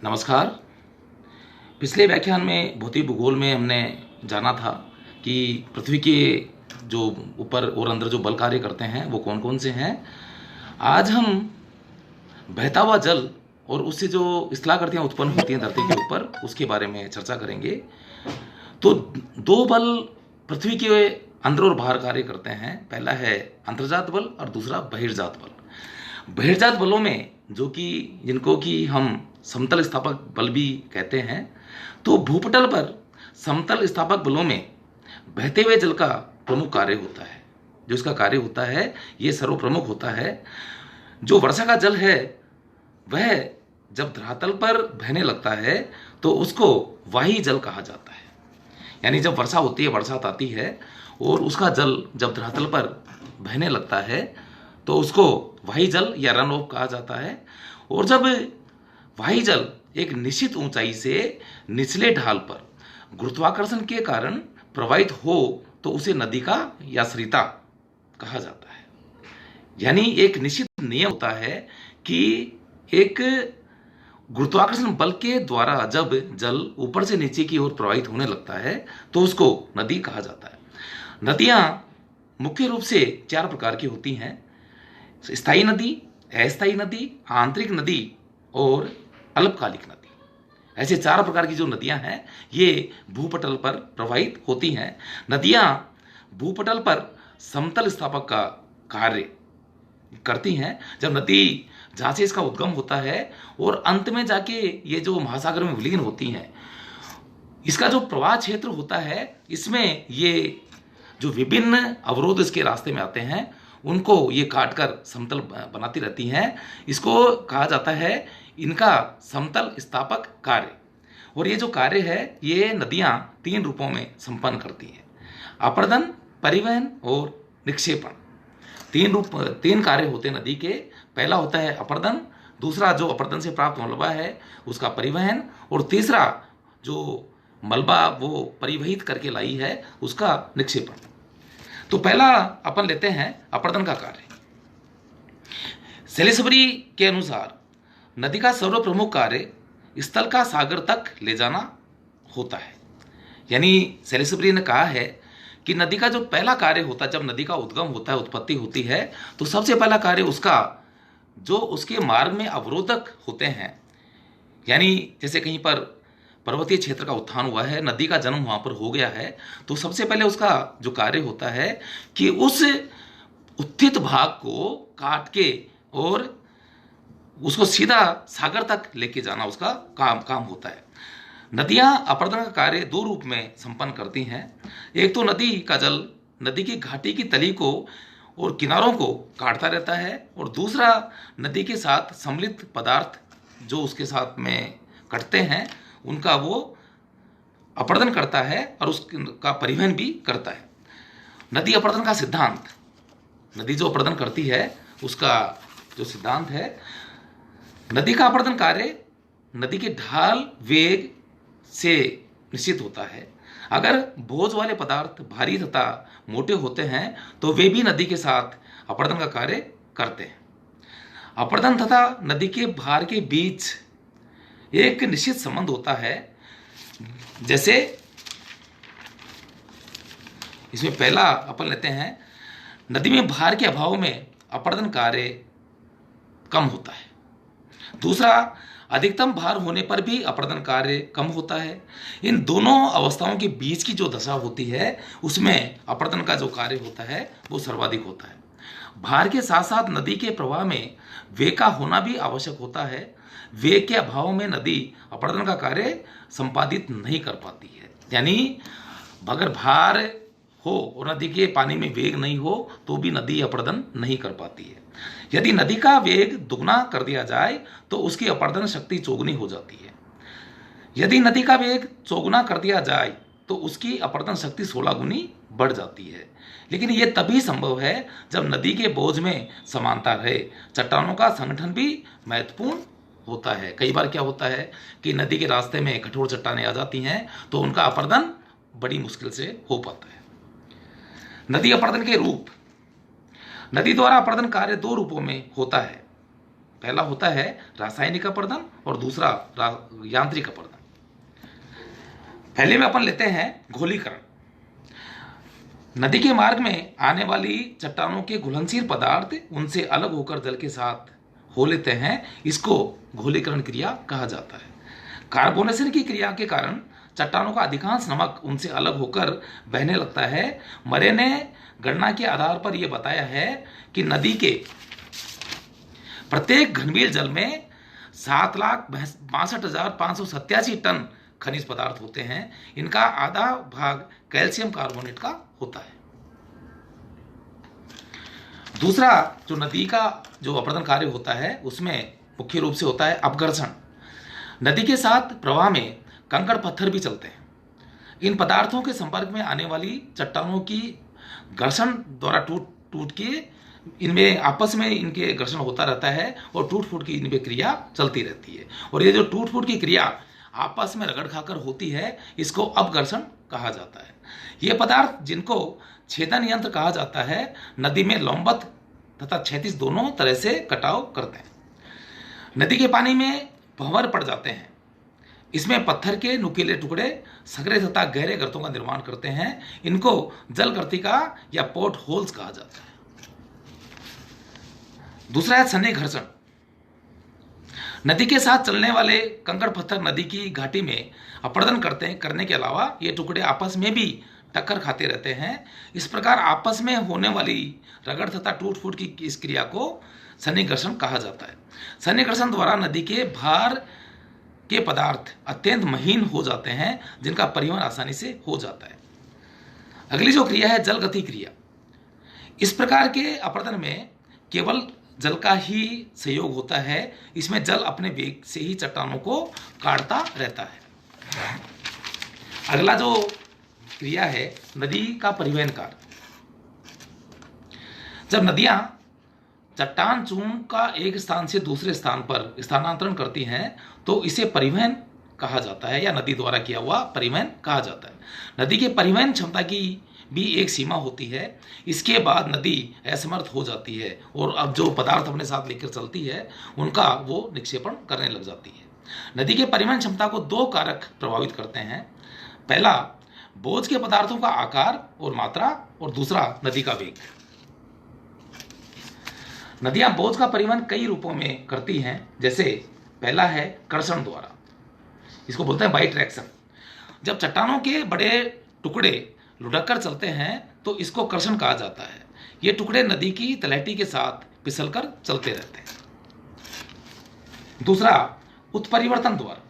नमस्कार। पिछले व्याख्यान में भौतिक भूगोल में हमने जाना था कि पृथ्वी के जो ऊपर और अंदर जो बल कार्य करते हैं वो कौन कौन से हैं। आज हम बहता हुआ जल और उससे जो स्थलाकृतियाँ उत्पन्न होती हैं धरती के ऊपर उसके बारे में चर्चा करेंगे। तो दो बल पृथ्वी के अंदर और बाहर कार्य करते हैं। पहला है अंतर्जात बल और दूसरा बहिर्जात बल। बहिर्जात बलों में जो कि जिनको कि हम समतल स्थापक बल भी कहते हैं, तो भूपटल पर समतल स्थापक बलों में बहते हुए जल का प्रमुख कार्य होता है। जो इसका कार्य होता है ये सर्वप्रमुख होता है। जो वर्षा का जल है वह जब धरातल पर बहने लगता है तो उसको वाही जल कहा जाता है। यानी जब वर्षा होती है, बरसात आती है और उसका जल जब धरातल पर बहने लगता है तो उसको वाही जल या रन ऑफ कहा जाता है। और जब वाही जल एक निश्चित ऊंचाई से निचले ढाल पर गुरुत्वाकर्षण के कारण प्रवाहित हो तो उसे नदी का या सरिता कहा जाता है। यानी एक निश्चित नियम होता है कि एक गुरुत्वाकर्षण बल के द्वारा जब जल ऊपर से नीचे की ओर प्रवाहित होने लगता है तो उसको नदी कहा जाता है। नदियां मुख्य रूप से चार प्रकार की होती हैं: स्थायी नदी, अस्थायी नदी, आंतरिक नदी और अल्पकालिक नदी। ऐसे चार प्रकार की जो नदियां हैं ये भूपटल पर प्रवाहित होती हैं। नदियां भूपटल पर समतल स्थापक का कार्य करती हैं। जब नदी जहाँ से इसका उद्गम होता है और अंत में जाके ये जो महासागर में विलीन होती हैं, इसका जो प्रवाह क्षेत्र होता है इसमें ये जो विभिन्न अवरोध इसके रास्ते में आते हैं उनको ये काटकर समतल बनाती रहती हैं। इसको कहा जाता है इनका समतल स्थापक कार्य। और ये जो कार्य है ये नदियां तीन रूपों में संपन्न करती हैं: अपर्दन, परिवहन और निक्षेपण। तीन कार्य होते हैं नदी के। पहला होता है अपर्दन, दूसरा जो अपर्दन से प्राप्त मलबा है उसका परिवहन, और तीसरा जो मलबा वो परिवहित करके लाई है उसका निक्षेपण। तो पहला अपन लेते हैं अपर्दन का कार्य। सेलिसबरी के अनुसार नदी का सर्वप्रमुख कार्य स्थल का सागर तक ले जाना होता है। यानी सेलिसबरी ने कहा है कि नदी का जो पहला कार्य होता है जब नदी का उद्गम होता है, उत्पत्ति होती है, तो सबसे पहला कार्य उसका जो उसके मार्ग में अवरोधक होते हैं, यानी जैसे कहीं पर पर्वतीय क्षेत्र का उत्थान हुआ है, नदी का जन्म वहां पर हो गया है, तो सबसे पहले उसका जो कार्य होता है कि उस उत्थित भाग को काट के और उसको सीधा सागर तक लेके जाना उसका काम होता है। नदियां अपर्दन का कार्य दो रूप में संपन्न करती हैं। एक तो नदी का जल नदी की घाटी की तली को और किनारों को काटता रहता है, और दूसरा नदी के साथ सम्मिलित पदार्थ जो उसके साथ में कटते हैं उनका वो अपर्दन करता है और उसका परिवहन भी करता है। नदी अपर्दन का सिद्धांत, नदी जो अपर्दन करती है उसका जो सिद्धांत है, नदी का अपर्दन कार्य नदी के ढाल वेग से निश्चित होता है। अगर बोझ वाले पदार्थ भारी तथा मोटे होते हैं तो वे भी नदी के साथ अपर्दन का कार्य करते हैं। अपर्दन तथा नदी के भार के बीच एक निश्चित संबंध होता है। जैसे इसमें पहला अपन लेते हैं, नदी में भार के अभाव में अपर्दन कार्य कम होता है। दूसरा, अधिकतम भार होने पर भी अपर्दन कार्य कम होता है। इन दोनों अवस्थाओं के बीच की जो दशा होती है उसमें अपर्दन का जो कार्य होता है वो सर्वाधिक होता है। भार के साथ साथ नदी के प्रवाह में वेग का होना भी आवश्यक होता है। वेग के अभाव में नदी अपर्दन का कार्य संपादित नहीं कर पाती है। यानी अगर भार हो और नदी के पानी में वेग नहीं हो तो भी नदी अपर्दन नहीं कर पाती है। यदि नदी का वेग दुगना कर दिया जाए तो उसकी अपर्दन शक्ति चौगुनी हो जाती है। यदि नदी का वेग चौगुना कर दिया जाए तो उसकी अपर्दन शक्ति 16 गुनी बढ़ जाती है। लेकिन यह तभी संभव है जब नदी के बोझ में समानता रहे। चट्टानों का संगठन भी महत्वपूर्ण होता है। कई बार क्या होता है कि नदी के रास्ते में कठोर चट्टानें आ जाती हैं तो उनका अपर्दन बड़ी मुश्किल से हो पाता है। नदी अपर्दन के रूप, नदी द्वारा अपर्दन कार्य दो रूपों में होता है। पहला होता है रासायनिक अपरदन और दूसरा यांत्रिक अपरदन। पहले में अपन लेते हैं घोलीकरण। नदी के मार्ग में आने वाली चट्टानों के घुलनशील पदार्थ उनसे अलग होकर जल के साथ हो लेते हैं, इसको घोलीकरण क्रिया कहा जाता है। कार्बोनेशन की क्रिया के कारण चट्टानों का अधिकांश नमक उनसे अलग होकर बहने लगता है। मरे ने गणना के आधार पर यह बताया है कि नदी के प्रत्येक घनमील जल में 7,62,587 टन खनिज पदार्थ होते हैं। इनका आधा भाग कैल्शियम कार्बोनेट का होता है। दूसरा जो नदी का जो अपरदन कार्य होता है उसमें मुख्य रूप से होता है अपघर्षण। नदी के साथ प्रवाह में कंकड़ पत्थर भी चलते हैं। इन पदार्थों के संपर्क में आने वाली चट्टानों की घर्षण द्वारा टूट के इनमें आपस में इनके घर्षण होता रहता है और टूट फूट की इनमें क्रिया चलती रहती है। और ये जो टूट फूट की क्रिया आपस में रगड़ खाकर होती है, इसको अपघर्षण कहा जाता है। ये पदार्थ जिनको छेदन यंत्र कहा जाता है, नदी में लंबवत तथा क्षैतिज दोनों तरह से कटाव करते हैं। नदी के पानी में भंवर पड़ जाते हैं। इसमें पत्थर के नुकीले टुकड़े सघरे तथा गहरे गर्तों का निर्माण करते हैं। इनको जल गर्तिका या पोर्ट होल्स कहा जाता है। दूसरा है सन्नी घर्षण। नदी के साथ चलने वाले कंकड़ पत्थर नदी की घाटी में अपरदन करने के अलावा ये टुकड़े आपस में भी टक्कर खाते रहते हैं। इस प्रकार आपस में होने वाली रगड़ तथा टूट फूट की इस क्रिया को सन्नी घर्षण कहा जाता है। सन्नी घर्षण द्वारा नदी के भार के पदार्थ अत्यंत महीन हो जाते हैं, जिनका परिवहन आसानी से हो जाता है। अगली जो क्रिया है जल गति क्रिया। इस प्रकार के अपरदन में केवल जल का ही सहयोग होता है। इसमें जल अपने वेग से ही चट्टानों को काटता रहता है। अगला जो क्रिया है नदी का परिवहन कार्य। जब नदियां चट्टान चूर्ण का एक स्थान से दूसरे स्थान पर स्थानांतरण करती हैं तो इसे परिवहन कहा जाता है या नदी द्वारा किया हुआ परिवहन कहा जाता है। नदी के परिवहन क्षमता की भी एक सीमा होती है। इसके बाद नदी असमर्थ हो जाती है और अब जो पदार्थ अपने साथ लेकर चलती है उनका वो निक्षेपण करने लग जाती है। नदी के परिवहन क्षमता को दो कारक प्रभावित करते हैं। पहला बोझ के पदार्थों का आकार और मात्रा और दूसरा नदी का वेग। नदियां बोझ का परिवहन कई रूपों में करती हैं। जैसे पहला है कर्षण द्वारा, इसको बोलते हैं बाई ट्रैक्शन। जब चट्टानों के बड़े टुकड़े लुढ़क कर चलते हैं तो इसको कर्षण कहा जाता है। ये टुकड़े नदी की तलहटी के साथ फिसलकर चलते रहते हैं। दूसरा उत्परिवर्तन द्वारा।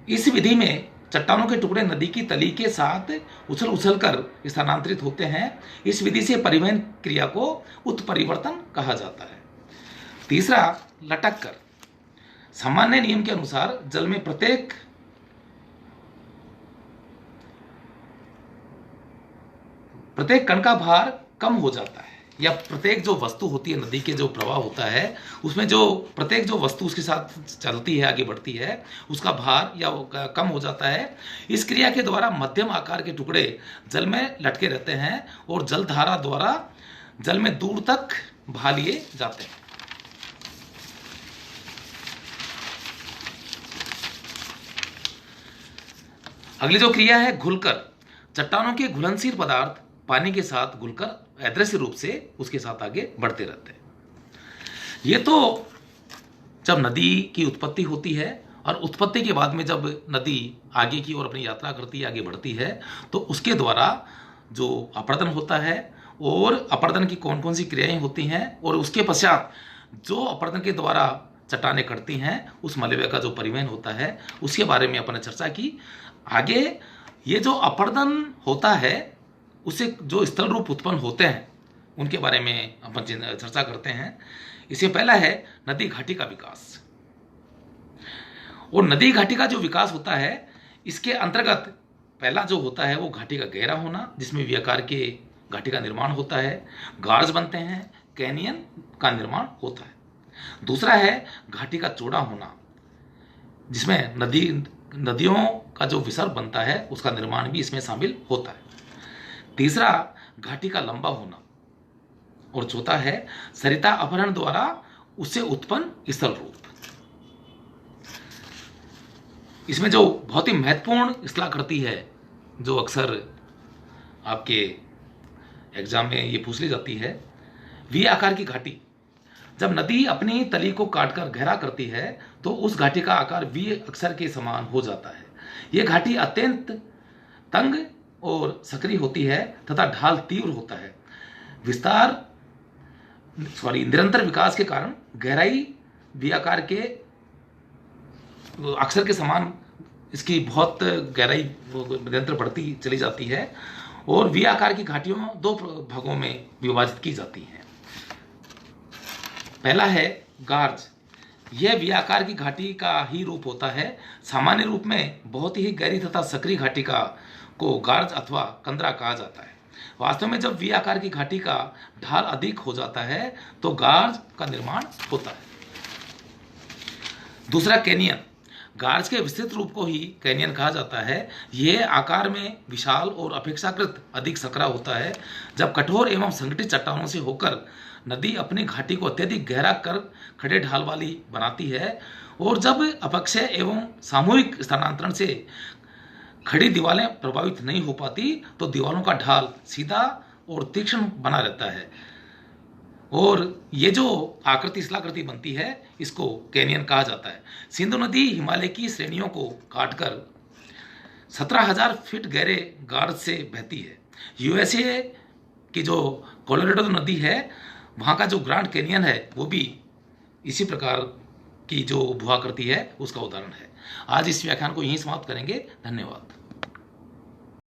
इस विधि में चट्टानों के टुकड़े नदी की तली के साथ उछल उछल कर स्थानांतरित होते हैं। इस विधि से परिवहन क्रिया को उत्परिवर्तन कहा जाता है। तीसरा लटक कर। सामान्य नियम के अनुसार जल में प्रत्येक कण का भार कम हो जाता है, या प्रत्येक जो वस्तु होती है नदी के जो प्रवाह होता है उसमें जो प्रत्येक जो वस्तु उसके साथ चलती है आगे बढ़ती है उसका भार या कम हो जाता है। इस क्रिया के द्वारा मध्यम आकार के टुकड़े जल में लटके रहते हैं और जल धारा द्वारा जल में दूर तक बहा लिए जाते हैं। अगली जो क्रिया है घुलकर। चट्टानों के घुलनशील पदार्थ पानी के साथ घुलकर अदृश्य रूप से उसके साथ आगे बढ़ते रहते हैं। ये तो जब नदी की उत्पत्ति होती है और उत्पत्ति के बाद में जब नदी आगे की ओर अपनी यात्रा करती है, आगे बढ़ती है, तो उसके द्वारा जो अपरदन होता है और अपरदन की कौन कौन सी क्रियाएं होती हैं और उसके पश्चात जो अपरदन के द्वारा चट्टानें कटती हैं उस मलबे का जो परिवहन होता है उसके बारे में अपन ने चर्चा की। आगे ये जो अपरदन होता है उससे जो स्थल रूप उत्पन्न होते हैं उनके बारे में अपन चर्चा करते हैं। इससे पहला है नदी घाटी का विकास। और नदी घाटी का जो विकास होता है इसके अंतर्गत पहला जो होता है वो घाटी का गहरा होना, जिसमें वी आकार के घाटी का निर्माण होता है, गार्ज बनते हैं, कैनियन का निर्माण होता है। दूसरा है घाटी का चौड़ा होना, जिसमें नदियों का जो विसर्ग बनता है उसका निर्माण भी इसमें शामिल होता है। तीसरा घाटी का लंबा होना और चौथा है सरिता अपहरण द्वारा उससे उत्पन्न स्थल रूप। इसमें जो बहुत ही महत्वपूर्ण स्थलाकृति है, जो अक्सर आपके एग्जाम में ये पूछ ली जाती है, वी आकार की घाटी। जब नदी अपनी तली को काटकर गहरा करती है तो उस घाटी का आकार वी अक्षर के समान हो जाता है। यह घाटी अत्यंत तंग और सक्रिय होती है तथा ढाल तीव्र होता है। निरंतर विकास के कारण गहराई वी आकार के अक्षर के समान इसकी बहुत गहराई निरंतर बढ़ती चली जाती है और वी आकार की घाटियों दो भागों में विभाजित की जाती हैं। पहला है गार्ज। यह वी आकार की घाटी का ही रूप होता है। सामान्य रूप में बहुत ही गहरी तथा सक्रिय घाटी को गार्ज अथवा कंदरा कहा जाता है। वास्तव में जब वी आकार की घाटी का ढाल अधिक हो जाता है तो गार्ज का निर्माण होता है। दूसरा कैनियन। गार्ज के विस्तृत रूप को ही कैनियन कहा जाता है। यह आकार में विशाल और अपेक्षाकृत अधिक सकरा होता है। जब कठोर एवं संगठित चट्टानों से होकर नदी अपनी घाटी को अत्यधिक गहरा कर खड़े ढाल वाली बनाती है और जब अपक्षय एवं सामूहिक स्थानांतरण से खड़ी दीवारें प्रभावित नहीं हो पाती तो दीवारों का ढाल सीधा और तीक्ष्ण बना रहता है और ये जो आकृति स्थलाकृति बनती है इसको कैनियन कहा जाता है। सिंधु नदी हिमालय की श्रेणियों को काटकर 17,000 फीट गहरे गार्ज से बहती है। यूएसए की जो कोलोराडो नदी है वहाँ का जो ग्रैंड कैनियन है वो भी इसी प्रकार की जो भूआकृति है उसका उदाहरण है। आज इस व्याख्यान को यहीं समाप्त करेंगे। धन्यवाद।